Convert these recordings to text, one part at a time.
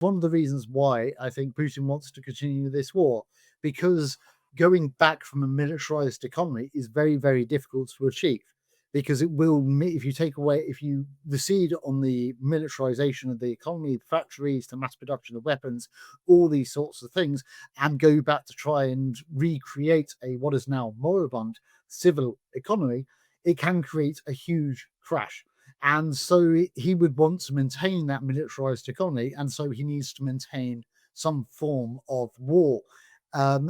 One of the reasons why I think Putin wants to continue this war, because going back from a militarized economy is very, very difficult to achieve. Because it will, if you recede on the militarization of the economy, the factories, the mass production of weapons, all these sorts of things, and go back to try and recreate a what is now moribund civil economy, it can create a huge crash. And so he would want to maintain that militarized economy, and so he needs to maintain some form of war.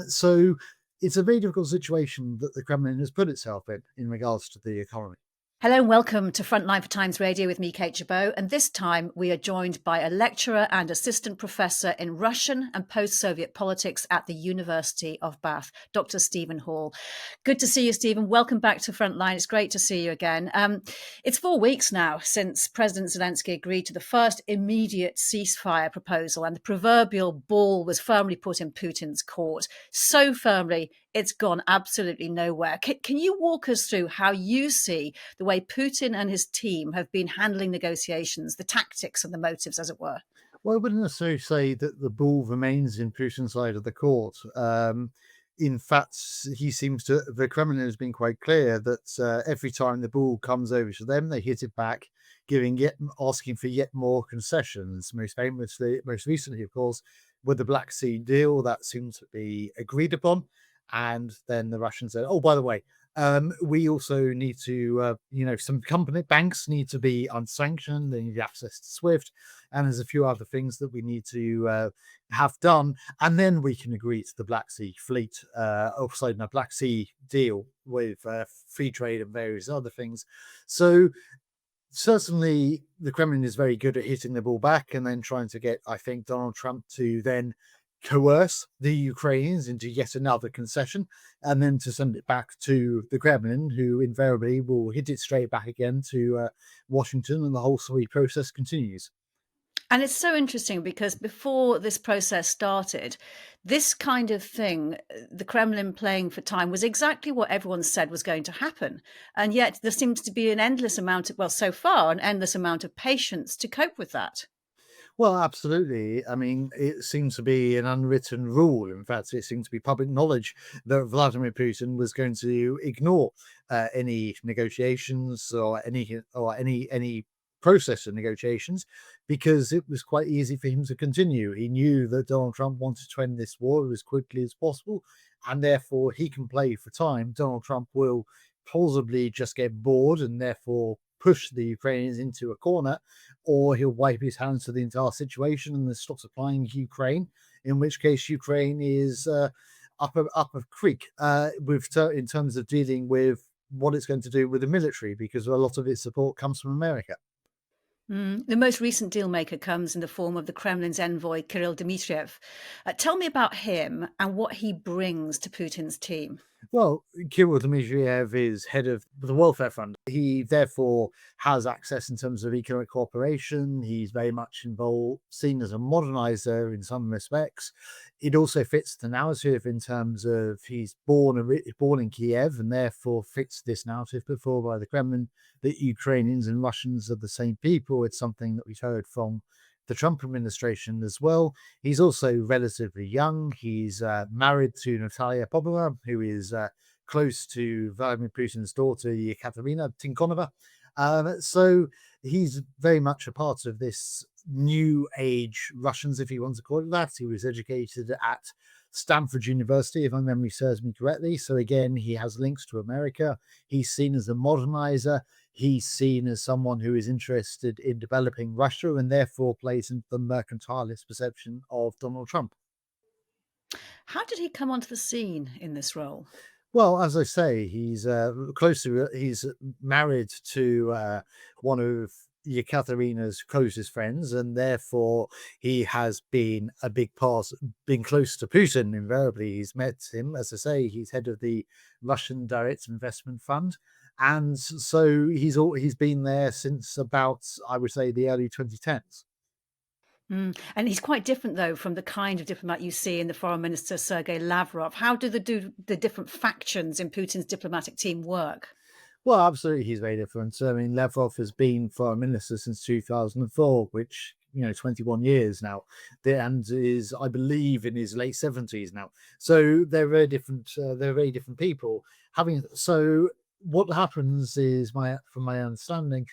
So it's a very difficult situation that the Kremlin has put itself in regards to the economy. Hello and welcome to Frontline for Times Radio with me, Kate Chabot. And this time we are joined by a lecturer and assistant professor in Russian and post-Soviet politics at the University of Bath, Dr. Stephen Hall. Good to see you, Stephen. Welcome back to Frontline. It's great to see you again. It's 4 weeks now since President Zelensky agreed to the first immediate ceasefire proposal, and the proverbial ball was firmly put in Putin's court. So firmly, it's gone absolutely nowhere. Can you walk us through how you see the way Putin and his team have been handling negotiations, the tactics and the motives, as it were? Well, I wouldn't necessarily say that the ball remains in Putin's side of the court. In fact, the Kremlin has been quite clear that every time the ball comes over to them, they hit it back, asking for yet more concessions. Most recently, of course, with the Black Sea deal that seemed to be agreed upon. And then the Russians said, "Oh, by the way, we also need to, some banks need to be unsanctioned. They need access to SWIFT, and there's a few other things that we need to have done, and then we can agree to the Black Sea Black Sea deal with free trade and various other things." So certainly, the Kremlin is very good at hitting the ball back and then trying to get, I think, Donald Trump to then coerce the Ukrainians into yet another concession, and then to send it back to the Kremlin, who invariably will hit it straight back again to Washington, and the whole sort of process continues. And it's so interesting because before this process started, this kind of thing, the Kremlin playing for time, was exactly what everyone said was going to happen. And yet there seems to be an endless amount of patience to cope with that. Well, absolutely. I mean, it seems to be an unwritten rule. In fact, it seems to be public knowledge that Vladimir Putin was going to ignore any negotiations or any process of negotiations, because it was quite easy for him to continue. He knew that Donald Trump wanted to end this war as quickly as possible, and therefore he can play for time. Donald Trump will plausibly just get bored and therefore push the Ukrainians into a corner, or he'll wipe his hands to the entire situation and then stop supplying Ukraine, in which case Ukraine is up a creek in terms of dealing with what it's going to do with the military, because a lot of its support comes from America. The most recent deal maker comes in the form of the Kremlin's envoy, Kirill Dmitriev. Tell me about him and what he brings to Putin's team. Well, Kirill Dmitriev is head of the Welfare Fund. He therefore has access in terms of economic cooperation. He's very much seen as a modernizer in some respects. It also fits the narrative in terms of he's born in Kiev, and therefore fits this narrative put forward by the Kremlin that Ukrainians and Russians are the same people. It's something that we've heard from the Trump administration as well. He's also relatively young. He's married to Natalia Popova, who is close to Vladimir Putin's daughter, Yekaterina Tikhonova. So he's very much a part of this new age Russians, if you want to call it that. He was educated at Stanford University, if my memory serves me correctly. So again, he has links to America. He's seen as a modernizer. He's seen as someone who is interested in developing Russia, and therefore plays into the mercantilist perception of Donald Trump. How did he come onto the scene in this role? Well, as I say, he's he's married to one of Yekaterina's closest friends, and therefore he has been been close to Putin. Invariably, he's met him. As I say, he's head of the Russian Direct Investment Fund, and so he's been there since about, I would say, the early 2010s. And he's quite different, though, from the kind of diplomat you see in the Foreign Minister Sergei Lavrov. How do the different factions in Putin's diplomatic team work? Well, absolutely, he's very different. I mean, Lavrov has been foreign minister since 2004, which 21 years now, and is, I believe, in his late 70s now. So they're very different. They're very different people. Having so, what happens is, from my understanding,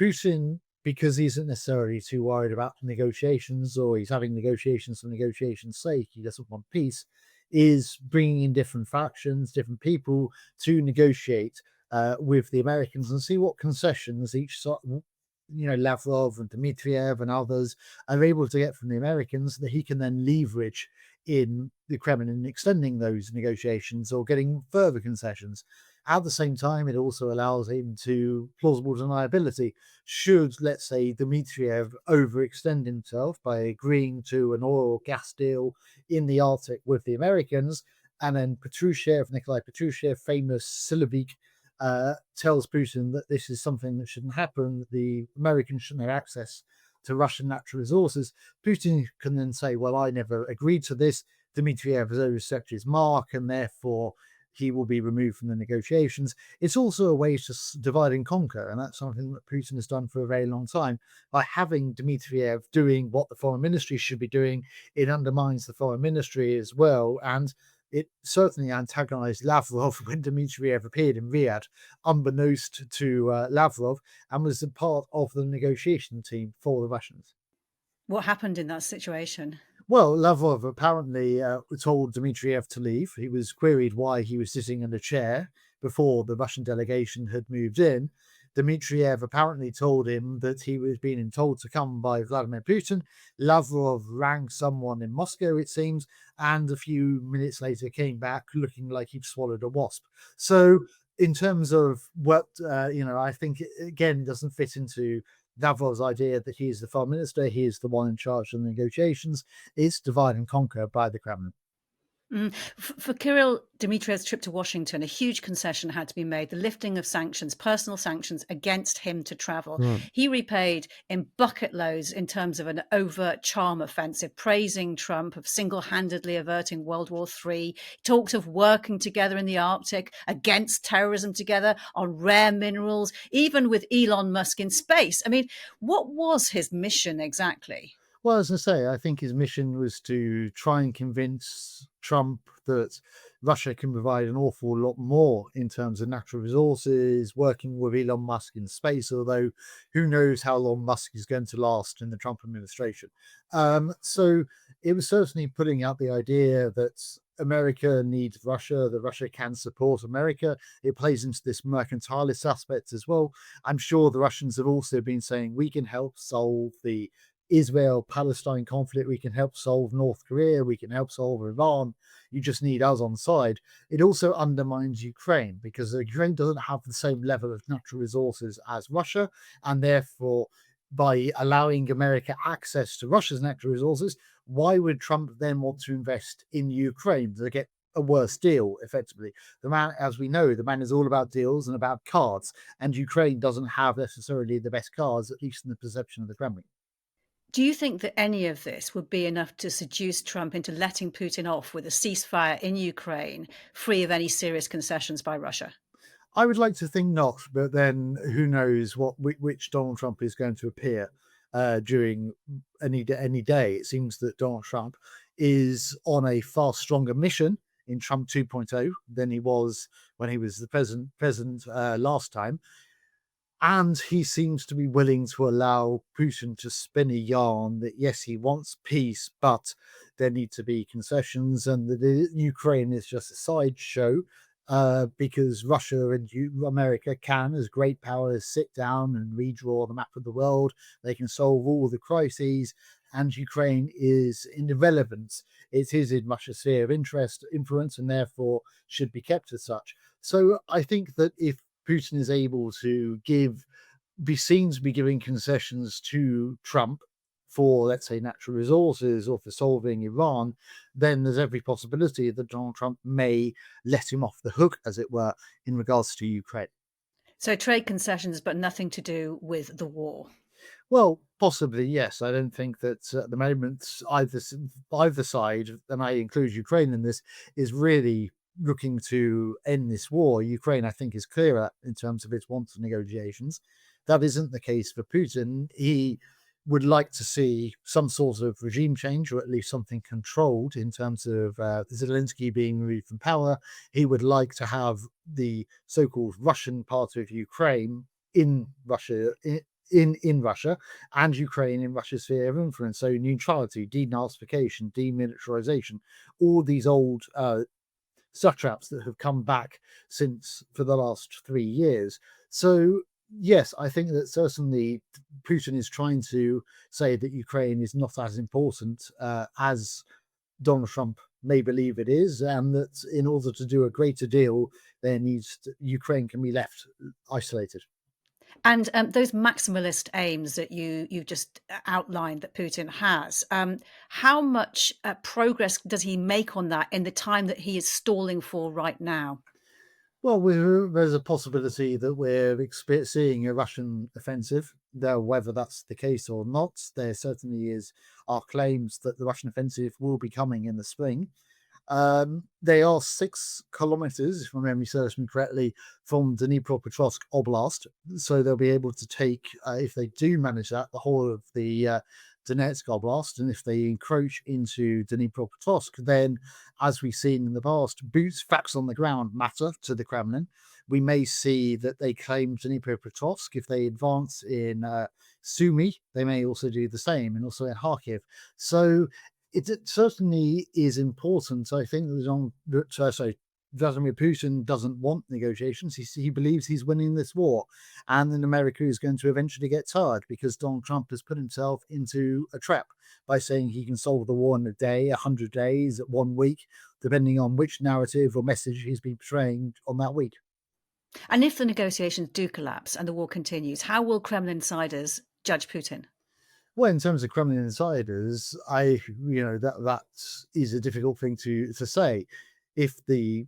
Putin, because he isn't necessarily too worried about negotiations, or he's having negotiations for negotiation's sake, he doesn't want peace, is bringing in different factions, different people to negotiate with the Americans and see what concessions each side, Lavrov and Dmitriev and others are able to get from the Americans that he can then leverage in the Kremlin, extending those negotiations or getting further concessions. At the same time, it also allows him to plausible deniability. Should, let's say, Dmitriev overextend himself by agreeing to an oil or gas deal in the Arctic with the Americans, and then Nikolai Patrushev, famous Silovik, tells Putin that this is something that shouldn't happen, the Americans shouldn't have access to Russian natural resources, Putin can then say, well, I never agreed to this. Dmitriev has overstepped his mark, and therefore he will be removed from the negotiations. It's also a way to divide and conquer, and that's something that Putin has done for a very long time. By having Dmitriev doing what the foreign ministry should be doing, it undermines the foreign ministry as well, and it certainly antagonized Lavrov when Dmitriev appeared in Riyadh, unbeknownst to Lavrov, and was a part of the negotiation team for the Russians. What happened in that situation? Well, Lavrov apparently told Dmitriev to leave. He was queried why he was sitting in a chair before the Russian delegation had moved in. Dmitriev apparently told him that he was being told to come by Vladimir Putin. Lavrov rang someone in Moscow, it seems, and a few minutes later came back looking like he'd swallowed a wasp. So, in terms of what, I think, again, doesn't fit into Lavrov's idea that he is the foreign minister, he is the one in charge of the negotiations. It's divide and conquer by the Kremlin. For Kirill Dmitriev's trip to Washington, a huge concession had to be made, the lifting of sanctions, personal sanctions against him to travel. He repaid in bucket loads in terms of an overt charm offensive, praising Trump of single-handedly averting World War III. He talked of working together in the Arctic, against terrorism together, on rare minerals, even with Elon Musk in space. I mean, what was his mission exactly? Well, as I say, I think his mission was to try and convince Trump that Russia can provide an awful lot more in terms of natural resources, working with Elon Musk in space, although who knows how long Musk is going to last in the Trump administration. So it was certainly putting out the idea that America needs Russia, that Russia can support America. It plays into this mercantilist aspect as well. I'm sure the Russians have also been saying we can help solve the Israel-Palestine conflict, we can help solve North Korea, we can help solve Iran, you just need us on side. It also undermines Ukraine because Ukraine doesn't have the same level of natural resources as Russia, and therefore by allowing America access to Russia's natural resources, why would Trump then want to invest in Ukraine to get a worse deal, effectively? The man, as we know, the man is all about deals and about cards, and Ukraine doesn't have necessarily the best cards, at least in the perception of the Kremlin. Do you think that any of this would be enough to seduce Trump into letting Putin off with a ceasefire in Ukraine, free of any serious concessions by Russia? I would like to think not, but then who knows which Donald Trump is going to appear during any day. It seems that Donald Trump is on a far stronger mission in Trump 2.0 than he was when he was the president last time. And he seems to be willing to allow Putin to spin a yarn that, yes, he wants peace, but there need to be concessions, and that Ukraine is just a sideshow because Russia and America can, as great powers, sit down and redraw the map of the world. They can solve all the crises, and Ukraine is irrelevant. It is in Russia's sphere of influence, and therefore should be kept as such. So I think that if Putin is able to be seen to be giving concessions to Trump for, let's say, natural resources or for solving Iran, then there's every possibility that Donald Trump may let him off the hook, as it were, in regards to Ukraine. So trade concessions, but nothing to do with the war. Well, possibly, yes. I don't think that at the moment either side, and I include Ukraine in this, is really looking to end this war. Ukraine, I think, is clearer in terms of its want of negotiations. That isn't the case for Putin. He would like to see some sort of regime change, or at least something controlled in terms of Zelensky being removed from power. He would like to have the so-called Russian part of Ukraine in Russia. In Russia and Ukraine in Russia's sphere of influence. So neutrality, denazification, demilitarization, all these old satraps that have come back since for the last 3 years. So yes, I think that certainly Putin is trying to say that Ukraine is not as important as Donald Trump may believe it is, and that in order to do a greater deal, Ukraine can be left isolated. And those maximalist aims that you just outlined that Putin has, how much progress does he make on that in the time that he is stalling for right now? Well, there's a possibility that we're seeing a Russian offensive. Though whether that's the case or not, there certainly are claims that the Russian offensive will be coming in the spring. They are 6 kilometers, if my memory serves me correctly, from Dnipropetrovsk Oblast. So they'll be able to take, if they do manage that, the whole of the Donetsk Oblast. And if they encroach into Dnipropetrovsk, then, as we've seen in the past, facts on the ground matter to the Kremlin. We may see that they claim Dnipropetrovsk. If they advance in Sumy, they may also do the same, and also in Kharkiv. So it certainly is important. I think Vladimir Putin doesn't want negotiations. He believes he's winning this war, and then America is going to eventually get tired because Donald Trump has put himself into a trap by saying he can solve the war in a day, 100 days, 1 week, depending on which narrative or message he's been portraying on that week. And if the negotiations do collapse and the war continues, how will Kremlin insiders judge Putin? Well, in terms of Kremlin insiders, that is a difficult thing to say. If the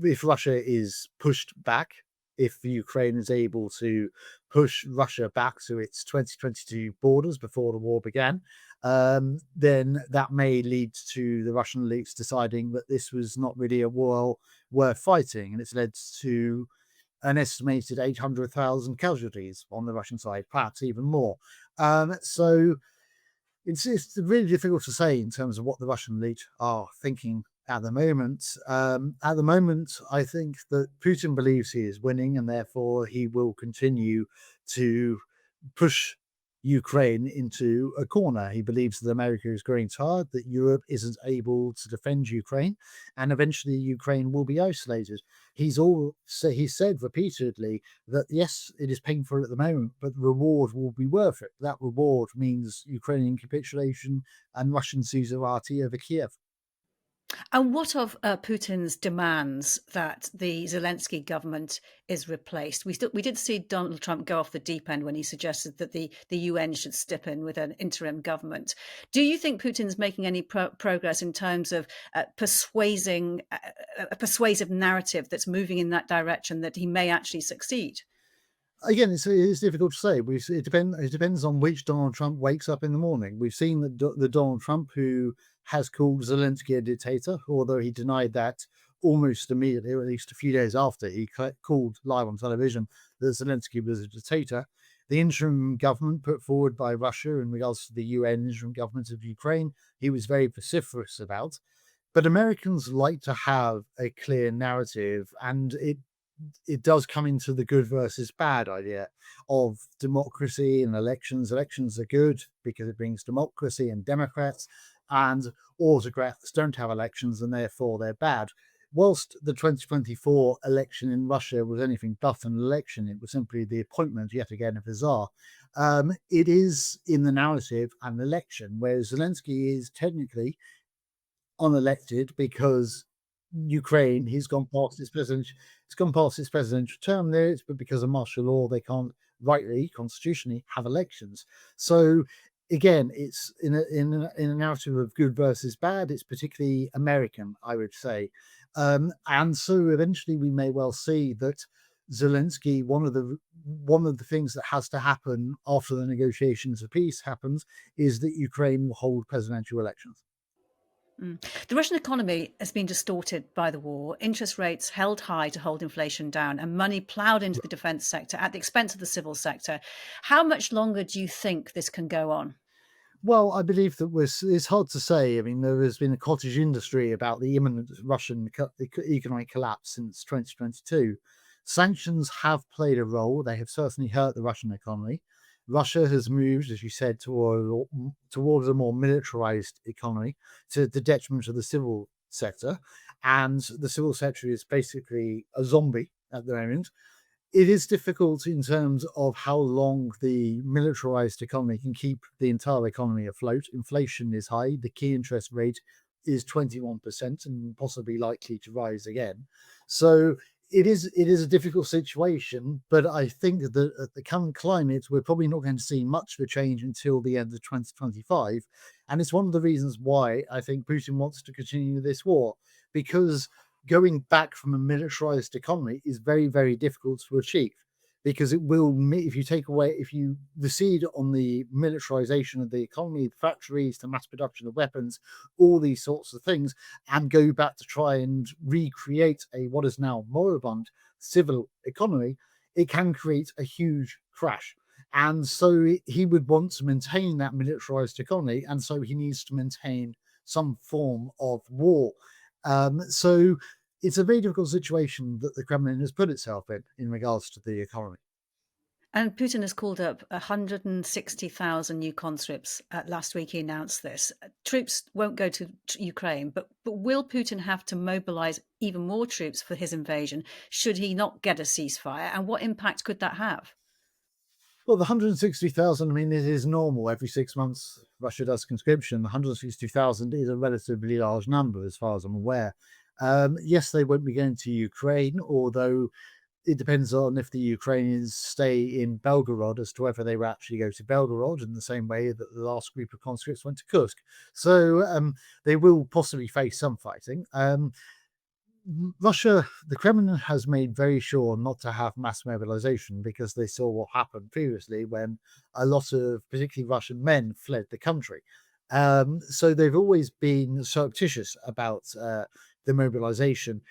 if Russia is pushed back, if Ukraine is able to push Russia back to its 2022 borders before the war began, then that may lead to the Russian elites deciding that this was not really a war worth fighting, and it's led to an estimated 800,000 casualties on the Russian side, perhaps even more. So it's really difficult to say in terms of what the Russian elite are thinking at the moment. At the moment, I think that Putin believes he is winning, and therefore he will continue to push Ukraine into a corner. He believes that America is growing tired, that Europe isn't able to defend Ukraine, and eventually Ukraine will be isolated. He said repeatedly that yes, it is painful at the moment, but the reward will be worth it. That reward means Ukrainian capitulation and Russian suzerainty over Kiev. And what of Putin's demands that the Zelensky government is replaced? We did see Donald Trump go off the deep end when he suggested that the UN should step in with an interim government. Do you think Putin's making any progress in terms of persuading a persuasive narrative that's moving in that direction that he may actually succeed? Again, it's difficult to say. It depends on which Donald Trump wakes up in the morning. We've seen the Donald Trump who has called Zelensky a dictator, although he denied that almost immediately, or at least a few days after he called live on television that Zelensky was a dictator. The interim government put forward by Russia in regards to the UN interim government of Ukraine, he was very vociferous about. But Americans like to have a clear narrative, and it does come into the good versus bad idea of democracy and elections. Elections are good because it brings democracy and Democrats, and autocrats don't have elections and therefore they're bad. Whilst the 2024 election in Russia was anything but an election, it was simply the appointment yet again of the Tsar. It is in the narrative an election, whereas Zelensky is technically unelected because Ukraine, he's gone past his presidential term there, but because of martial law, they can't rightly, constitutionally, have elections. So again, it's in a narrative of good versus bad. It's particularly American, I would say, and so eventually we may well see that Zelensky. One of the things that has to happen after the negotiations of peace happens is that Ukraine will hold presidential elections. The Russian economy has been distorted by the war, interest rates held high to hold inflation down, and money ploughed into the defence sector at the expense of the civil sector. How much longer do you think this can go on? Well, I believe that it's hard to say. I mean, there has been a cottage industry about the imminent Russian economic collapse since 2022. Sanctions have played a role. They have certainly hurt the Russian economy. Russia has moved, as you said, towards a more militarized economy to the detriment of the civil sector. And the civil sector is basically a zombie at the moment. It is difficult in terms of how long the militarized economy can keep the entire economy afloat. Inflation is high. The key interest rate is 21% and possibly likely to rise again. So it is a difficult situation, but I think that at the current climate, we're probably not going to see much of a change until the end of 2025. And it's one of the reasons why I think Putin wants to continue this war, because going back from a militarized economy is very, very difficult to achieve, because it will, if you take away, if you recede on the militarization of the economy, the factories, the mass production of weapons, all these sorts of things, and go back to try and recreate a what is now moribund civil economy, it can create a huge crash. And so he would want to maintain that militarized economy, and so he needs to maintain some form of war. So it's a very difficult situation that the Kremlin has put itself in regards to the economy. And Putin has called up 160,000 new conscripts. Last week, he announced this. Troops won't go to Ukraine, but will Putin have to mobilize even more troops for his invasion should he not get a ceasefire? And what impact could that have? Well, the 160,000, I mean, it is normal. Every 6 months, Russia does conscription. 160,000 is a relatively large number, as far as I'm aware. Yes, they won't be going to Ukraine, although it depends on if the Ukrainians stay in Belgorod as to whether they will actually go to Belgorod in the same way that the last group of conscripts went to Kursk. So they will possibly face some fighting. Russia, the Kremlin has made very sure not to have mass mobilization because they saw what happened previously when a lot of particularly Russian men fled the country. So they've always been surreptitious about the mobilization.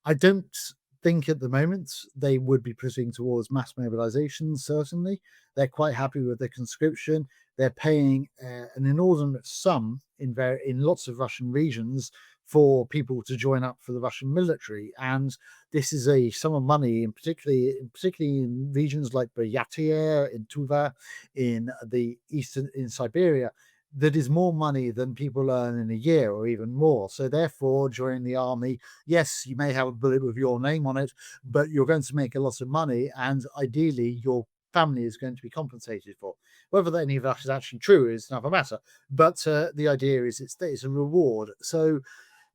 I don't think at the moment they would be pushing towards mass mobilization, certainly. They're quite happy with the conscription. They're paying an inordinate sum in lots of Russian regions for people to join up for the Russian military, and this is a sum of money, and particularly in regions like Buryatia, in Tuva, in the eastern in Siberia, that is more money than people earn in a year or even more. So therefore, joining the army, yes, you may have a bullet with your name on it, but you're going to make a lot of money, and ideally, your family is going to be compensated for. Whether any of that is actually true is another matter. But the idea is it's a reward. So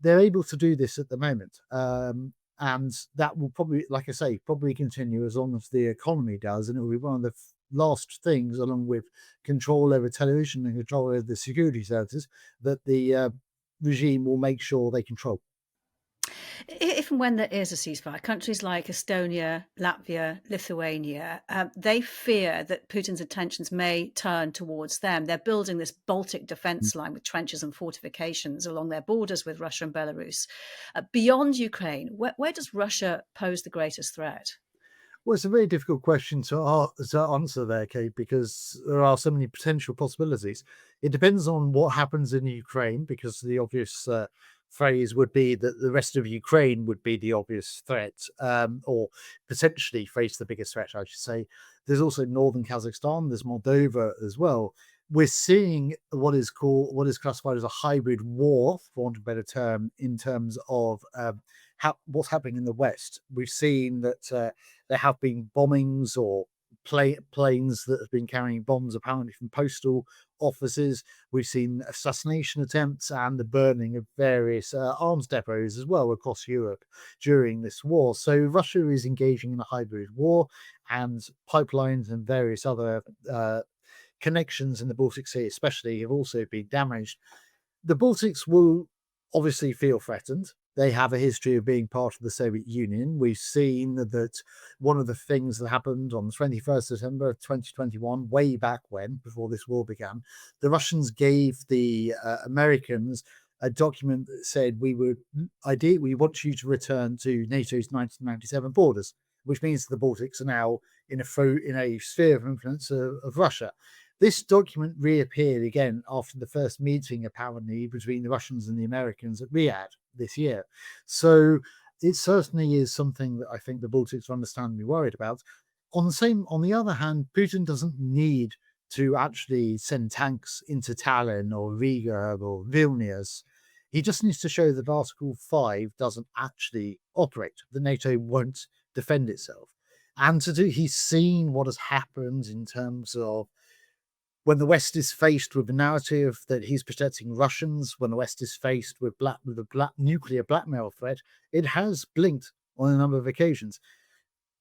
they're able to do this at the moment. And that will probably, like I say, probably continue as long as the economy does. And it will be one of the last things, along with control over television and control over the security services, that the regime will make sure they control. If and when there is a ceasefire, countries like Estonia, Latvia, Lithuania, they fear that Putin's attentions may turn towards them. They're building this Baltic defense line with trenches and fortifications along their borders with Russia and Belarus. Beyond Ukraine, where does Russia pose the greatest threat? Well, it's a very difficult question to answer there, Kate, because there are so many potential possibilities. It depends on what happens in Ukraine, because the obvious phrase would be that the rest of Ukraine would be the obvious threat, or potentially face the biggest threat, I should say. There's also northern Kazakhstan, there's Moldova as well. We're seeing what is classified as a hybrid war, for want of a better term, in terms of what's happening in the West. We've seen that there have been bombings or planes that have been carrying bombs, apparently from postal offices. We've seen assassination attempts and the burning of various arms depots as well across Europe during this war. So Russia is engaging in a hybrid war, and pipelines and various other connections in the Baltic Sea, especially, have also been damaged. The Baltics will obviously feel threatened. They have a history of being part of the Soviet Union. We've seen that one of the things that happened on the 21st December of 2021, way back when, before this war began, the Russians gave the Americans a document that said we want you to return to NATO's 1997 borders, which means the Baltics are now in a sphere of influence of Russia. This document reappeared again after the first meeting, apparently, between the Russians and the Americans at Riyadh this year. So it certainly is something that I think the Baltics are understandably worried about. On the other hand, Putin doesn't need to actually send tanks into Tallinn or Riga or Vilnius. He just needs to show that Article 5 doesn't actually operate, that NATO won't defend itself. And he's seen what has happened in terms of when the West is faced with the narrative that he's protecting Russians, when the West is faced with a nuclear blackmail threat, it has blinked on a number of occasions.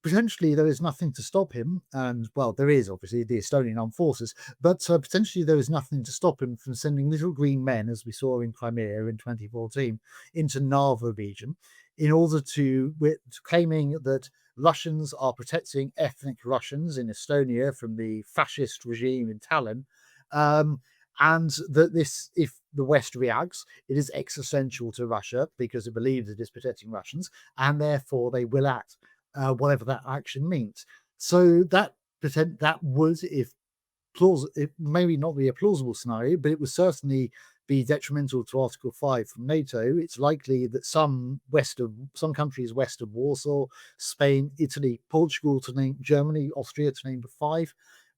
Potentially, there is nothing to stop him, and well, there is obviously the Estonian armed forces, but potentially there is nothing to stop him from sending little green men, as we saw in Crimea in 2014, into Narva region, in order claiming that Russians are protecting ethnic Russians in Estonia from the fascist regime in Tallinn, and that if the West reacts, it is existential to Russia because it believes it is protecting Russians, and therefore they will act, whatever that action means. So that would, if it maybe not be a plausible scenario, but it would certainly be detrimental to Article 5 from NATO. It's likely that some countries west of Warsaw, Spain, Italy, Portugal, to name Germany, Austria, to name the five,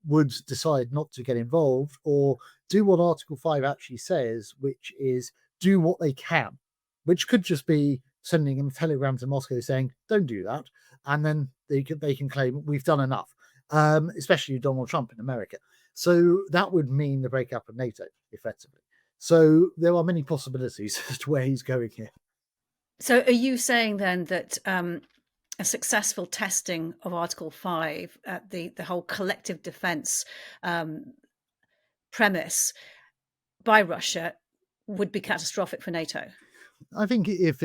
would decide not to get involved or do what Article 5 actually says, which is do what they can, which could just be sending a telegram to Moscow saying, don't do that. And then they can claim we've done enough, especially Donald Trump in America. So that would mean the breakup of NATO, effectively. So there are many possibilities as to where he's going here. So are you saying then that a successful testing of Article 5, the whole collective defense premise by Russia, would be catastrophic for NATO? I think if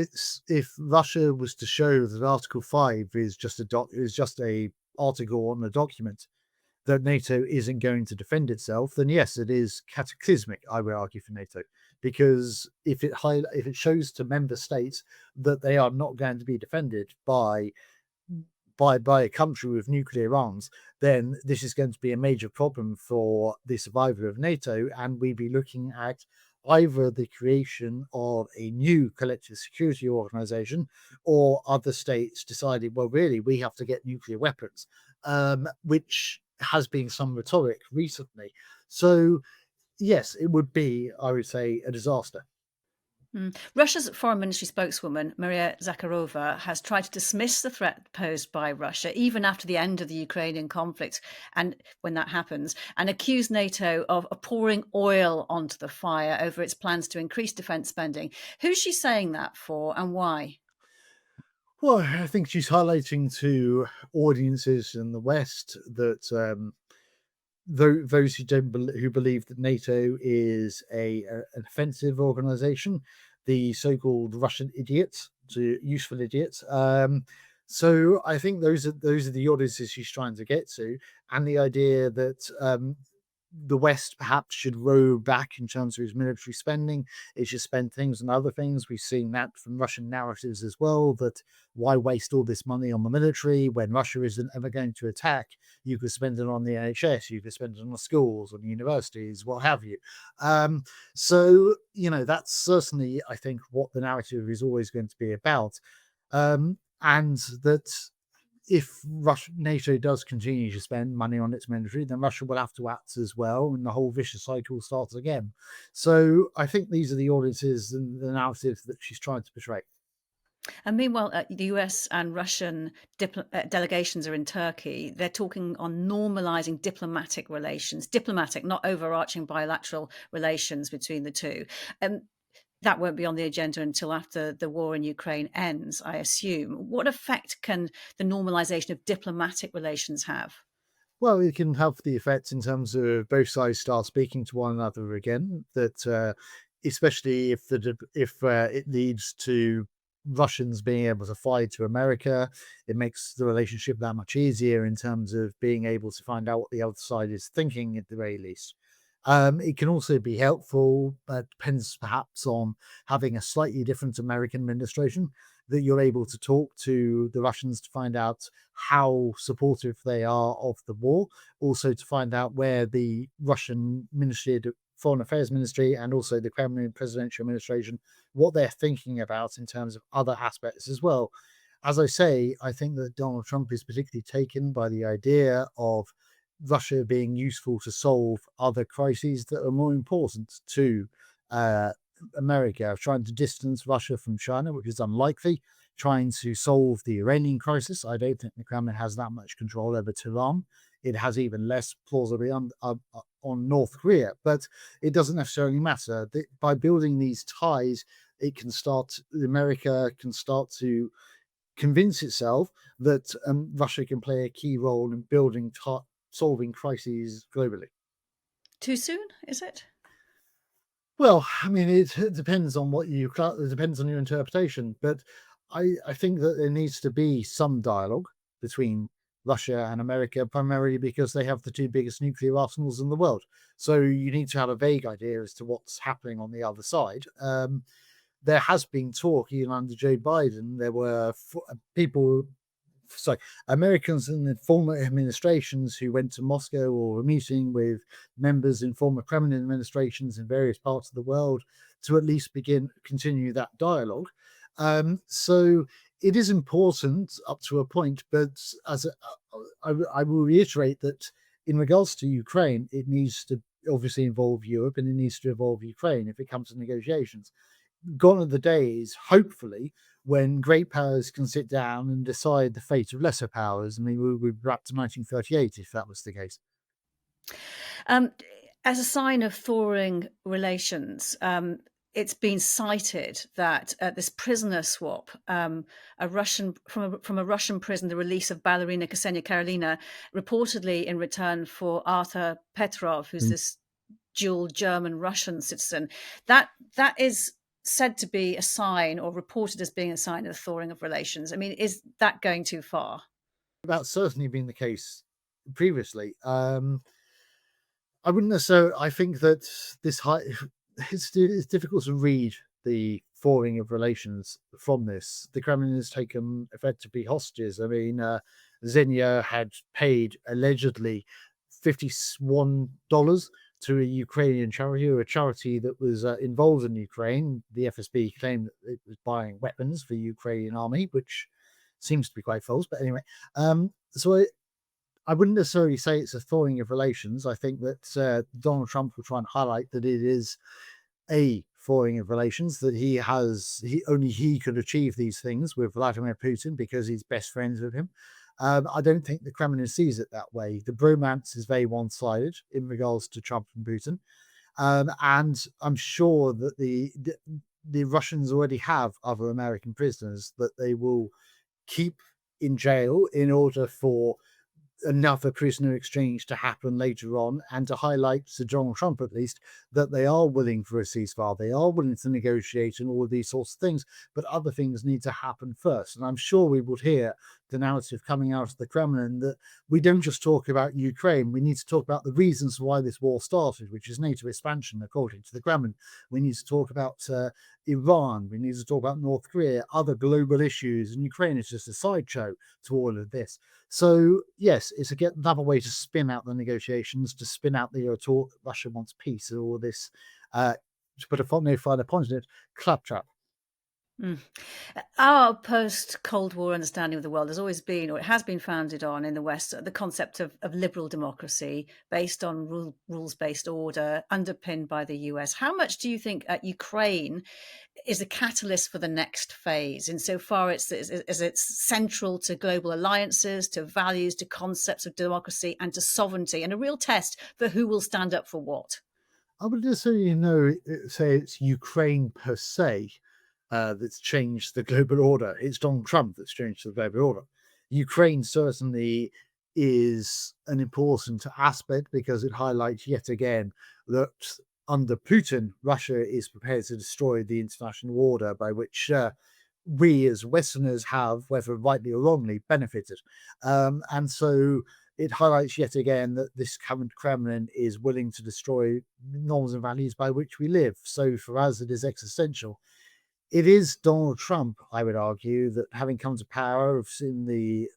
Russia was to show that Article 5 is just a article on a document that NATO isn't going to defend itself, then yes, it is cataclysmic, I would argue, for NATO. Because if it shows to member states that they are not going to be defended by a country with nuclear arms, then this is going to be a major problem for the survival of NATO, and we'd be looking at either the creation of a new collective security organization or other states deciding, well, really, we have to get nuclear weapons, which has been some rhetoric recently. So, yes, it would be, I would say, a disaster. Russia's foreign ministry spokeswoman, Maria Zakharova, has tried to dismiss the threat posed by Russia, even after the end of the Ukrainian conflict, and when that happens, and accused NATO of pouring oil onto the fire over its plans to increase defence spending. Who's she saying that for, and why? Well, I think she's highlighting to audiences in the West that those who believe that NATO is an offensive organization, the so-called Russian idiots, useful idiots. So I think those are the audiences she's trying to get to, and the idea that the West perhaps should row back in terms of its military spending. It should spend things on other things. We've seen that from Russian narratives as well, that why waste all this money on the military when Russia isn't ever going to attack? You could spend it on the NHS, you could spend it on the schools, on the universities, what have you. So, that's certainly, I think, what the narrative is always going to be about. And that if NATO does continue to spend money on its military, then Russia will have to act as well, and the whole vicious cycle starts again. So I think these are the audiences and the narrative that she's trying to portray. And meanwhile, the US and Russian delegations are in Turkey. They're talking on normalizing diplomatic relations, not overarching bilateral relations between the two. That won't be on the agenda until after the war in Ukraine ends, I assume. What effect can the normalization of diplomatic relations have? Well, it can have the effect in terms of both sides start speaking to one another again. That especially if it leads to Russians being able to fly to America, it makes the relationship that much easier in terms of being able to find out what the other side is thinking at the very least. It can also be helpful, depends perhaps on having a slightly different American administration, that you're able to talk to the Russians to find out how supportive they are of the war, also to find out where the Russian Foreign Affairs Ministry and also the Kremlin presidential administration, what they're thinking about in terms of other aspects as well. As I say, I think that Donald Trump is particularly taken by the idea of Russia being useful to solve other crises that are more important to uh, America, trying to distance Russia from China, which is unlikely, trying to solve the Iranian crisis. I don't think the Kremlin has that much control over Tehran. It has even less plausibly on North Korea, but it doesn't necessarily matter. By building these ties, America can start to convince itself that Russia can play a key role in solving crises globally. Too soon, is it? Well, I mean, it depends on it depends on your interpretation, but I think that there needs to be some dialogue between Russia and America, primarily because they have the two biggest nuclear arsenals in the world. So you need to have a vague idea as to what's happening on the other side. There has been talk, even under Joe Biden, there were people, sorry, Americans in the former administrations who went to Moscow or were meeting with members in former Kremlin administrations in various parts of the world to at least continue that dialogue. So it is important up to a point, but I will reiterate that in regards to Ukraine, it needs to obviously involve Europe and it needs to involve Ukraine if it comes to negotiations. Gone are the days, hopefully, when great powers can sit down and decide the fate of lesser powers. I mean, we're back to 1938 if that was the case. Um, as a sign of thawing relations, it's been cited that this prisoner swap, a Russian from a Russian prison, the release of ballerina Ksenia Karelina, reportedly in return for Arthur Petrov, who's Mm. this dual German-Russian citizen, that is said to be a sign, or reported as being a sign, of the thawing of relations. I mean, is that going too far? That's certainly been the case previously. I wouldn't necessarily. I think that this high, it's difficult to read the thawing of relations from this. The Kremlin has taken effectively hostages. I mean, Xenia had paid allegedly $51 to a Ukrainian charity, or a charity that was involved in Ukraine. The FSB claimed that it was buying weapons for the Ukrainian army, which seems to be quite false. But anyway, so I wouldn't necessarily say it's a thawing of relations. I think that Donald Trump will try and highlight that it is a thawing of relations, that he could achieve these things with Vladimir Putin because he's best friends with him. I don't think the Kremlin sees it that way. The bromance is very one-sided in regards to Trump and Putin, and I'm sure that the Russians already have other American prisoners that they will keep in jail in order for another prisoner exchange to happen later on, and to highlight to Donald Trump at least that they are willing for a ceasefire, they are willing to negotiate and all of these sorts of things, but other things need to happen first. And I'm sure we would hear the narrative coming out of the Kremlin that we don't just talk about Ukraine, we need to talk about the reasons why this war started, which is NATO expansion, according to the Kremlin. We need to talk about Iran, we need to talk about North Korea, other global issues, and Ukraine is just a sideshow to all of this. So yes, it's another way to spin out the negotiations, to spin out the talk that Russia wants peace, and all this, to put a no finer point on it, claptrap. Mm. Our post-Cold War understanding of the world has always been, or it has been founded on in the West, the concept of liberal democracy based on rules-based order, underpinned by the US. How much do you think Ukraine is a catalyst for the next phase, insofar as it's central to global alliances, to values, to concepts of democracy, and to sovereignty, and a real test for who will stand up for what? I would just say it's Ukraine per se that's changed the global order. It's Donald Trump that's changed the global order. Ukraine certainly is an important aspect because it highlights yet again that under Putin, Russia is prepared to destroy the international order by which we as Westerners have, whether rightly or wrongly, benefited. And so it highlights yet again that this current Kremlin is willing to destroy norms and values by which we live. So for us, it is existential. It is Donald Trump, I would argue, that having come to power in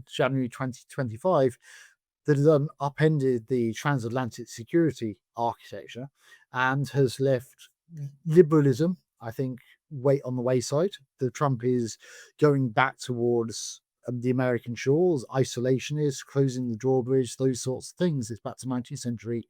January 2025, that has upended the transatlantic security architecture and has left liberalism, I think, wait on the wayside. The Trump is going back towards the American shores, isolationist, closing the drawbridge, those sorts of things. It's back to 19th century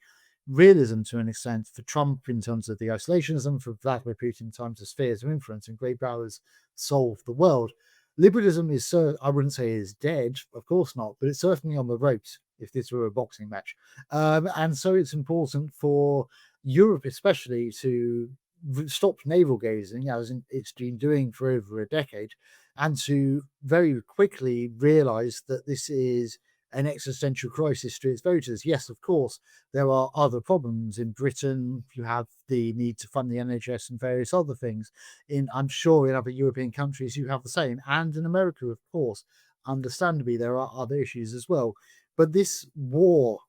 realism to an extent for Trump in terms of the isolationism, for Vladimir Putin in terms of spheres of influence and great powers solve the world. Liberalism is, I wouldn't say is dead, of course not, but it's certainly on the ropes if this were a boxing match. And so it's important for Europe, especially, to stop navel gazing, as it's been doing for over a decade, and to very quickly realize that this is an existential crisis to its voters. Yes, of course, there are other problems. In Britain, you have the need to fund the NHS and various other things. I'm sure in other European countries, you have the same. And in America, of course, understandably, there are other issues as well. But this war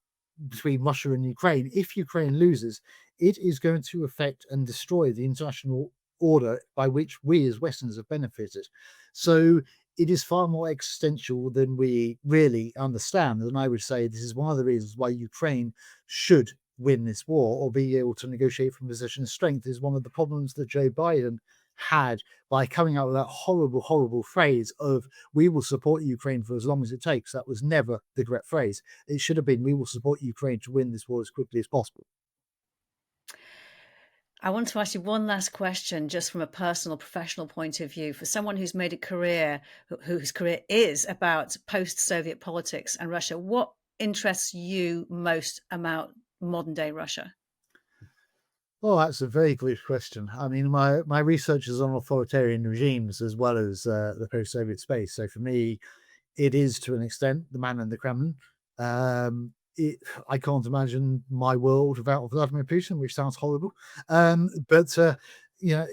between Russia and Ukraine, if Ukraine loses, it is going to affect and destroy the international order by which we as Westerners have benefited. So it is far more existential than we really understand. And I would say this is one of the reasons why Ukraine should win this war or be able to negotiate from a position of strength. Is one of the problems that Joe Biden had by coming out with that horrible, horrible phrase of "we will support Ukraine for as long as it takes." That was never the correct phrase. It should have been "we will support Ukraine to win this war as quickly as possible." I want to ask you one last question, just from a personal, professional point of view. For someone who's made a career, whose career is about post-Soviet politics and Russia, what interests you most about modern day Russia? Oh, that's a very good question. I mean, my research is on authoritarian regimes as well as the post-Soviet space. So for me, it is to an extent the man in the Kremlin. Um, I can't imagine my world without Vladimir Putin, which sounds horrible. But you know,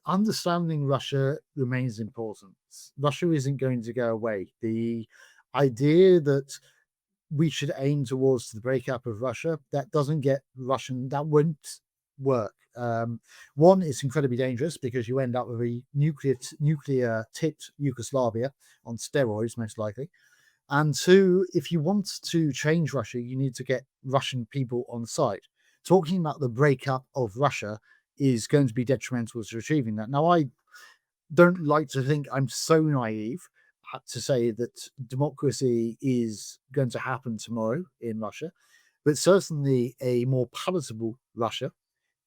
understanding Russia remains important. Russia isn't going to go away. The idea that we should aim towards the breakup of Russia, that doesn't get Russian, that won't work. One, it's incredibly dangerous because you end up with a nuclear tipped Yugoslavia on steroids, most likely. And two, if you want to change Russia, you need to get Russian people on side. Talking about the breakup of Russia is going to be detrimental to achieving that. Now, I don't like to think I'm so naive to say that democracy is going to happen tomorrow in Russia, but certainly a more palatable Russia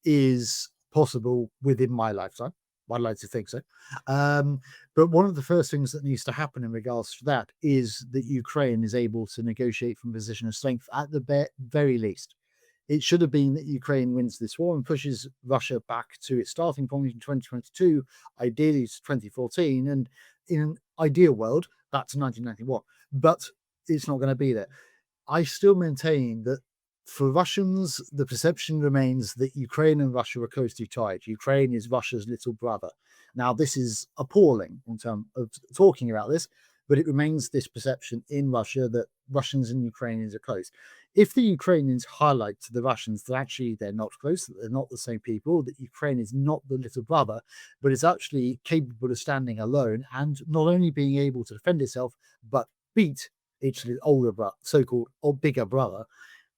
is possible within my lifetime. I'd like to think so. But one of the first things that needs to happen in regards to that is that Ukraine is able to negotiate from a position of strength at the very least. It should have been that Ukraine wins this war and pushes Russia back to its starting point in 2022, ideally to 2014, and in an ideal world, back to 1991. But it's not going to be there. I still maintain that for Russians, the perception remains that Ukraine and Russia are closely tied. Ukraine is Russia's little brother. Now, this is appalling in terms of talking about this, but it remains this perception in Russia that Russians and Ukrainians are close. If the Ukrainians highlight to the Russians that actually they're not close, that they're not the same people, that Ukraine is not the little brother, but is actually capable of standing alone and not only being able to defend itself, but beat its older brother, so-called or bigger brother,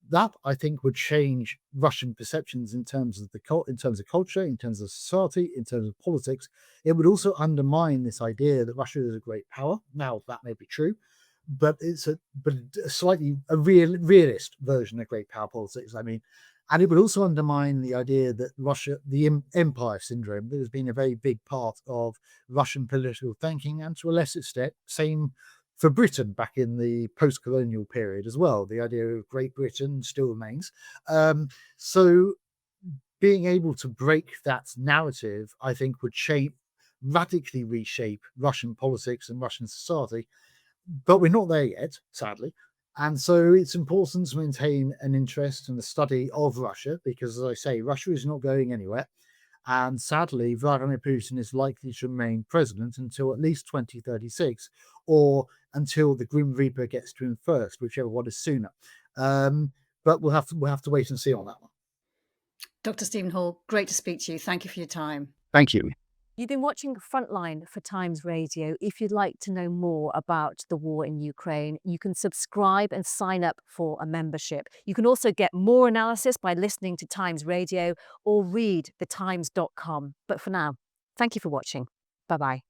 that I think would change Russian perceptions in terms of in terms of culture, in terms of society, in terms of politics. It would also undermine this idea that Russia is a great power. Now that may be true, but it's a slightly realist version of great power politics. I mean, and it would also undermine the idea that Russia, the empire syndrome, that has been a very big part of Russian political thinking, and to a lesser extent, same for Britain back in the post-colonial period as well. The idea of Great Britain still remains. So being able to break that narrative, I think, would radically reshape Russian politics and Russian society. But we're not there yet, sadly. And so it's important to maintain an interest in the study of Russia because, as I say, Russia is not going anywhere. And sadly, Vladimir Putin is likely to remain president until at least 2036 or until the Grim Reaper gets to him first, whichever one is sooner. But we'll have to wait and see on that one. Dr. Stephen Hall, great to speak to you. Thank you for your time. Thank you. You've been watching Frontline for Times Radio. If you'd like to know more about the war in Ukraine, you can subscribe and sign up for a membership. You can also get more analysis by listening to Times Radio or read thetimes.com. But for now, thank you for watching. Bye-bye.